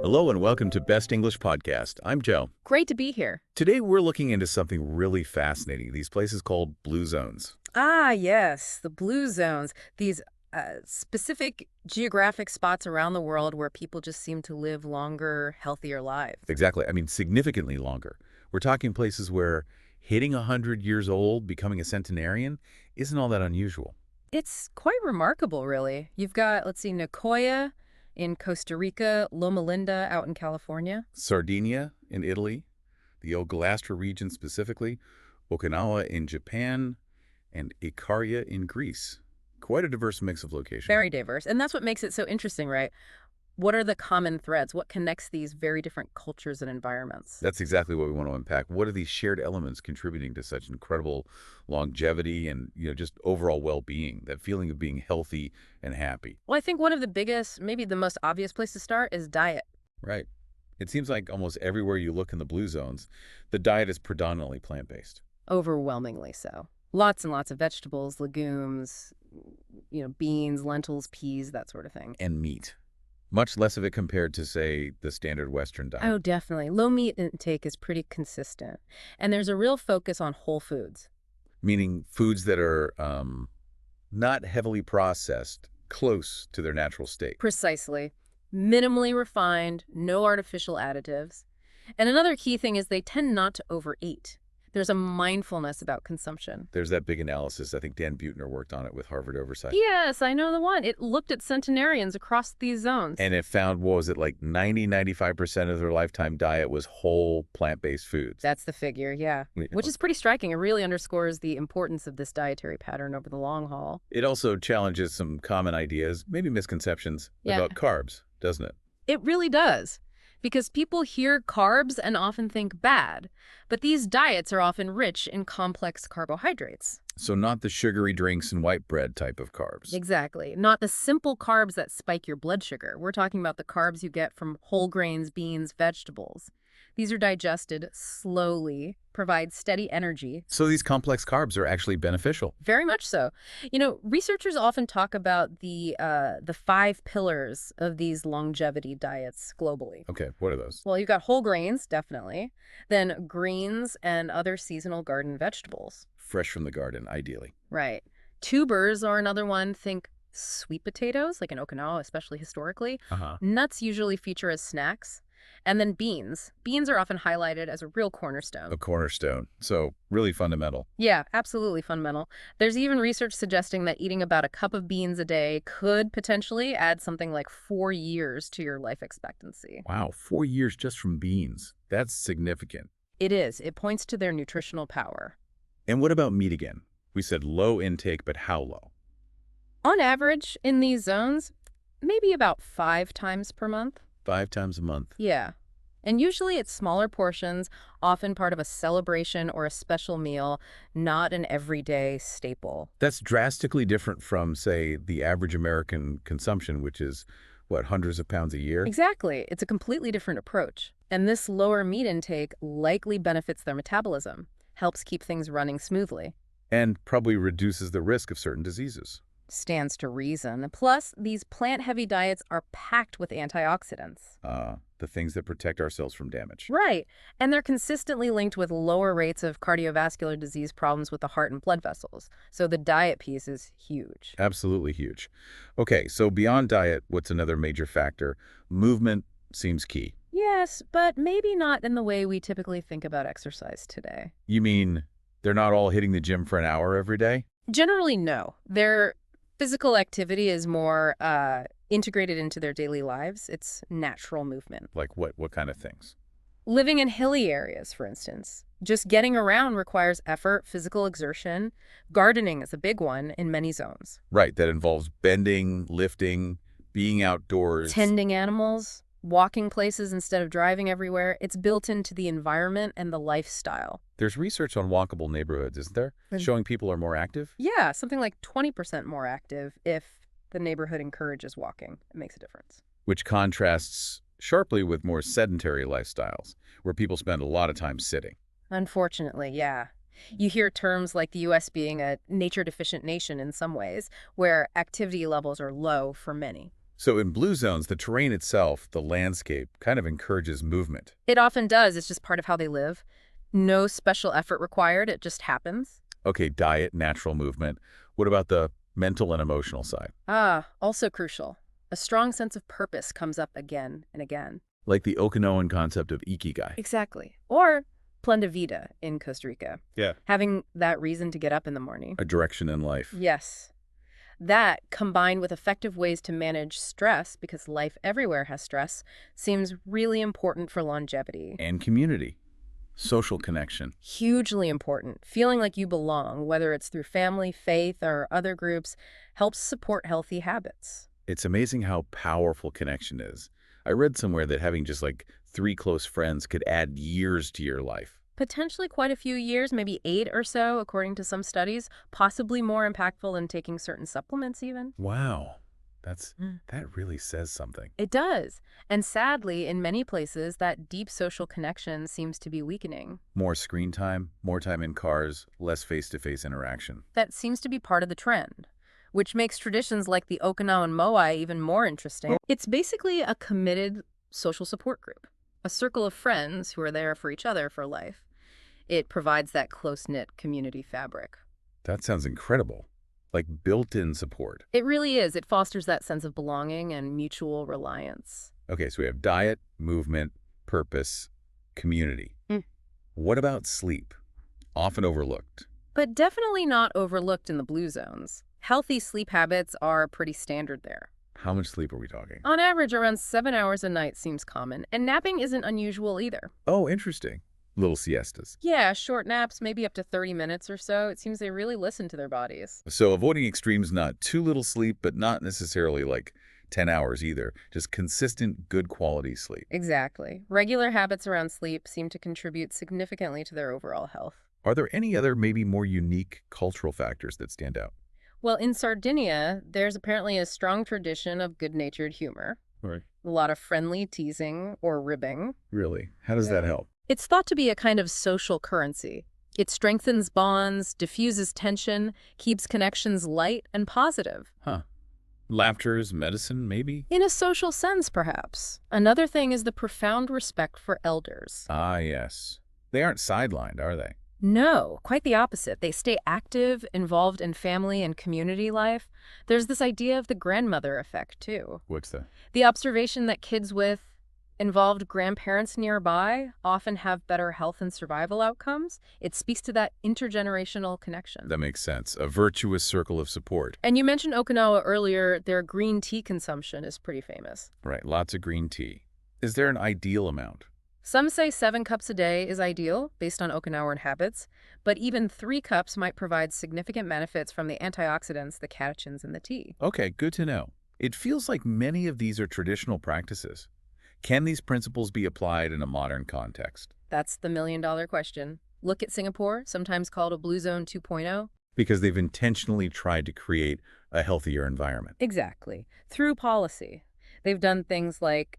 Hello and welcome to Best English Podcast. I'm Joe. Great to be here. Today we're looking into something really fascinating, these places called blue zones. Ah, yes, the blue zones, these specific geographic spots around the world where people just seem to live longer, healthier lives. Exactly. I mean, significantly longer. We're talking places where hitting 100 years old, becoming a centenarian, isn't all that unusual. It's quite remarkable, really. You've got, let's see, Nicoya in Costa Rica, Loma out in California. Sardinia in Italy, the Ogalastra region specifically, Okinawa in Japan, and Ikaria in Greece. Quite a diverse mix of locations. Very diverse. And that's what makes it so interesting, right? What are the common threads? What connects these very different cultures and environments? That's exactly what we want to unpack. What are these shared elements contributing to such incredible longevity and, just overall well-being, that feeling of being healthy and happy? Well, I think one of the biggest, maybe the most obvious place to start is diet. Right. It seems like almost everywhere you look in the blue zones, the diet is predominantly plant-based. Overwhelmingly so. Lots and lots of vegetables, legumes, beans, lentils, peas, that sort of thing. And meat. Much less of it compared to, say, the standard Western diet. Oh, definitely. Low meat intake is pretty consistent. And there's a real focus on whole foods. Meaning foods that are not heavily processed, close to their natural state. Precisely. Minimally refined, no artificial additives. And another key thing is they tend not to overeat. There's a mindfulness about consumption. There's that big analysis. I think Dan Buettner worked on it with Harvard Oversight. Yes, I know the one. It looked at centenarians across these zones. And it found, what was it, like 95% of their lifetime diet was whole plant-based foods. That's the figure, yeah. Which is pretty striking. It really underscores the importance of this dietary pattern over the long haul. It also challenges some common ideas, maybe misconceptions, about carbs, doesn't it? It really does. Because people hear carbs and often think bad, but these diets are often rich in complex carbohydrates. So not the sugary drinks and white bread type of carbs. Exactly. Not the simple carbs that spike your blood sugar. We're talking about the carbs you get from whole grains, beans, vegetables. These are digested slowly, provide steady energy. So these complex carbs are actually beneficial. Very much so. Researchers often talk about the 5 pillars of these longevity diets globally. Okay, what are those? Well, you've got whole grains, definitely. Then greens and other seasonal garden vegetables. Fresh from the garden, ideally. Right. Tubers are another one. Think sweet potatoes, like in Okinawa, especially historically. Nuts usually feature as snacks. And then beans. Beans are often highlighted as a real cornerstone. A cornerstone. So really fundamental. Yeah, absolutely fundamental. There's even research suggesting that eating about a cup of beans a day could potentially add something like 4 years to your life expectancy. Wow, 4 years just from beans. That's significant. It is. It points to their nutritional power. And what about meat again? We said low intake, but how low? On average, in these zones, maybe about 5 times per month. 5 times a month. Yeah. And usually it's smaller portions, often part of a celebration or a special meal, not an everyday staple. That's drastically different from, say, the average American consumption, which is, hundreds of pounds a year? Exactly. It's a completely different approach. And this lower meat intake likely benefits their metabolism, helps keep things running smoothly. And probably reduces the risk of certain diseases. Stands to reason. Plus, these plant-heavy diets are packed with antioxidants. The things that protect our cells from damage. Right. And they're consistently linked with lower rates of cardiovascular disease problems with the heart and blood vessels. So the diet piece is huge. Absolutely huge. Okay, so beyond diet, what's another major factor? Movement seems key. Yes, but maybe not in the way we typically think about exercise today. You mean they're not all hitting the gym for an hour every day? Generally, no. Their physical activity is more integrated into their daily lives. It's natural movement. Like what? What kind of things? Living in hilly areas, for instance. Just getting around requires effort, physical exertion. Gardening is a big one in many zones. Right, that involves bending, lifting, being outdoors. Tending animals, walking places instead of driving everywhere. It's built into the environment and the lifestyle. There's research on walkable neighborhoods, isn't there? Showing people are more active? Yeah, something like 20% more active if the neighborhood encourages walking. It makes a difference. Which contrasts sharply with more sedentary lifestyles, where people spend a lot of time sitting. Unfortunately, yeah. You hear terms like the U.S. being a nature-deficient nation in some ways, where activity levels are low for many. So in blue zones, the terrain itself, the landscape, kind of encourages movement. It often does. It's just part of how they live. No special effort required. It just happens. Okay, diet, natural movement. What about the mental and emotional side? Ah, also crucial. A strong sense of purpose comes up again and again. Like the Okinawan concept of ikigai. Exactly. Or plan de vida in Costa Rica. Yeah. Having that reason to get up in the morning. A direction in life. Yes. That, combined with effective ways to manage stress, because life everywhere has stress, seems really important for longevity. And community. Social connection. Hugely important. Feeling like you belong, whether it's through family, faith, or other groups, helps support healthy habits. It's amazing how powerful connection is. I read somewhere that having just like 3 close friends could add years to your life. Potentially quite a few years, maybe 8 or so, according to some studies, possibly more impactful than taking certain supplements even. Wow. That really says something. It does. And sadly, in many places, that deep social connection seems to be weakening. More screen time, more time in cars, less face-to-face interaction. That seems to be part of the trend, which makes traditions like the Okinawan moai even more interesting. It's basically a committed social support group, a circle of friends who are there for each other for life. It provides that close-knit community fabric. That sounds incredible. Like built-in support. It really is. It fosters that sense of belonging and mutual reliance. Okay, so we have diet, movement, purpose, community. What about sleep? Often overlooked. But definitely not overlooked in the blue zones. Healthy sleep habits are pretty standard there. How much sleep are we talking? On average, around 7 hours a night seems common, and napping isn't unusual either. Oh, interesting. Little siestas. Yeah, short naps, maybe up to 30 minutes or so. It seems they really listen to their bodies. So avoiding extremes, not too little sleep, but not necessarily like 10 hours either. Just consistent, good quality sleep. Exactly. Regular habits around sleep seem to contribute significantly to their overall health. Are there any other maybe more unique cultural factors that stand out? Well, in Sardinia, there's apparently a strong tradition of good-natured humor. Right. A lot of friendly teasing or ribbing. Really? How does that help? It's thought to be a kind of social currency. It strengthens bonds, diffuses tension, keeps connections light and positive. Huh. Laughter's medicine, maybe? In a social sense, perhaps. Another thing is the profound respect for elders. Ah, yes. They aren't sidelined, are they? No, quite the opposite. They stay active, involved in family and community life. There's this idea of the grandmother effect, too. What's that? The observation that kids with involved grandparents nearby often have better health and survival outcomes. It speaks to that intergenerational connection. That makes sense. A virtuous circle of support. And you mentioned Okinawa earlier. Their green tea consumption is pretty famous. Right, lots of green tea. Is there an ideal amount? Some say 7 cups a day is ideal, based on Okinawan habits, but even 3 cups might provide significant benefits from the antioxidants, the catechins, in the tea. Okay, good to know. It feels like many of these are traditional practices. Can these principles be applied in a modern context? That's the million-dollar question. Look at Singapore, sometimes called a Blue Zone 2.0. Because they've intentionally tried to create a healthier environment. Exactly. Through policy. They've done things like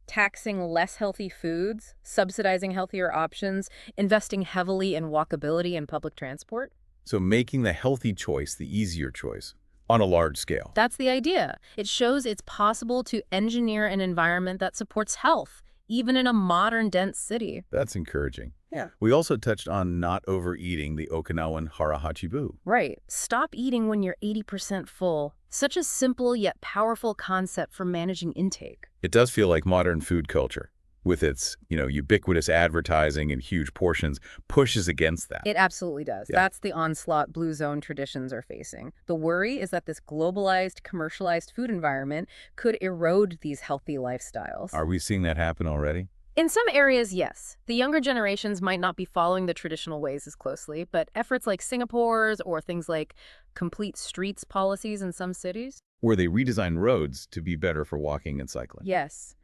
taxing less healthy foods, subsidizing healthier options, investing heavily in walkability and public transport. So making the healthy choice the easier choice on a large scale. That's the idea. It shows it's possible to engineer an environment that supports health, even in a modern, dense city. That's encouraging. Yeah. We also touched on not overeating, the Okinawan harahachibu. Right. Stop eating when you're 80% full. Such a simple yet powerful concept for managing intake. It does feel like modern food culture, with its, ubiquitous advertising and huge portions, pushes against that. It absolutely does. Yeah. That's the onslaught Blue Zone traditions are facing. The worry is that this globalized, commercialized food environment could erode these healthy lifestyles. Are we seeing that happen already? In some areas, yes. The younger generations might not be following the traditional ways as closely, but efforts like Singapore's or things like complete streets policies in some cities. Where they redesign roads to be better for walking and cycling. Yes.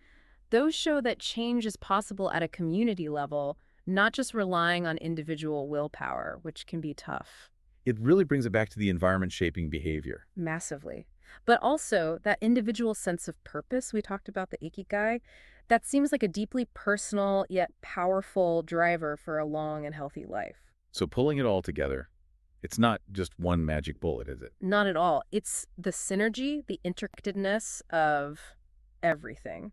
Those show that change is possible at a community level, not just relying on individual willpower, which can be tough. It really brings it back to the environment shaping behavior. Massively. But also, that individual sense of purpose, we talked about the ikigai, that seems like a deeply personal yet powerful driver for a long and healthy life. So pulling it all together, It's not just one magic bullet, is it? Not at all. It's the synergy, the intricatedness of everything.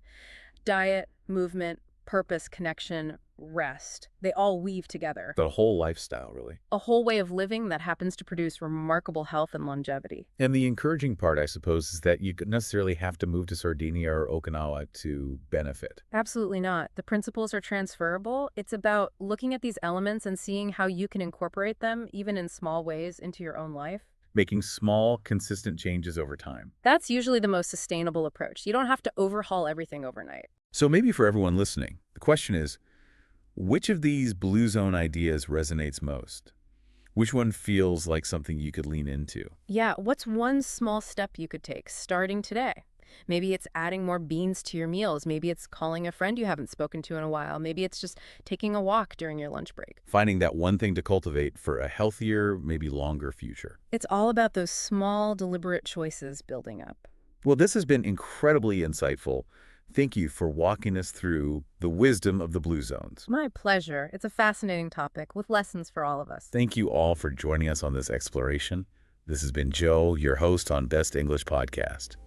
Diet, movement, purpose, connection, rest. They all weave together. The whole lifestyle, really. A whole way of living that happens to produce remarkable health and longevity. And the encouraging part, I suppose, is that you don't necessarily have to move to Sardinia or Okinawa to benefit. Absolutely not. The principles are transferable. It's about looking at these elements and seeing how you can incorporate them, even in small ways, into your own life. Making small, consistent changes over time. That's usually the most sustainable approach. You don't have to overhaul everything overnight. So maybe for everyone listening, the question is, which of these Blue Zone ideas resonates most? Which one feels like something you could lean into? Yeah, what's one small step you could take starting today? Maybe it's adding more beans to your meals. Maybe it's calling a friend you haven't spoken to in a while. Maybe it's just taking a walk during your lunch break. Finding that one thing to cultivate for a healthier, maybe longer future. It's all about those small, deliberate choices building up. Well, this has been incredibly insightful. Thank you for walking us through the wisdom of the Blue Zones. My pleasure. It's a fascinating topic with lessons for all of us. Thank you all for joining us on this exploration. This has been Joe, your host on Best English Podcast.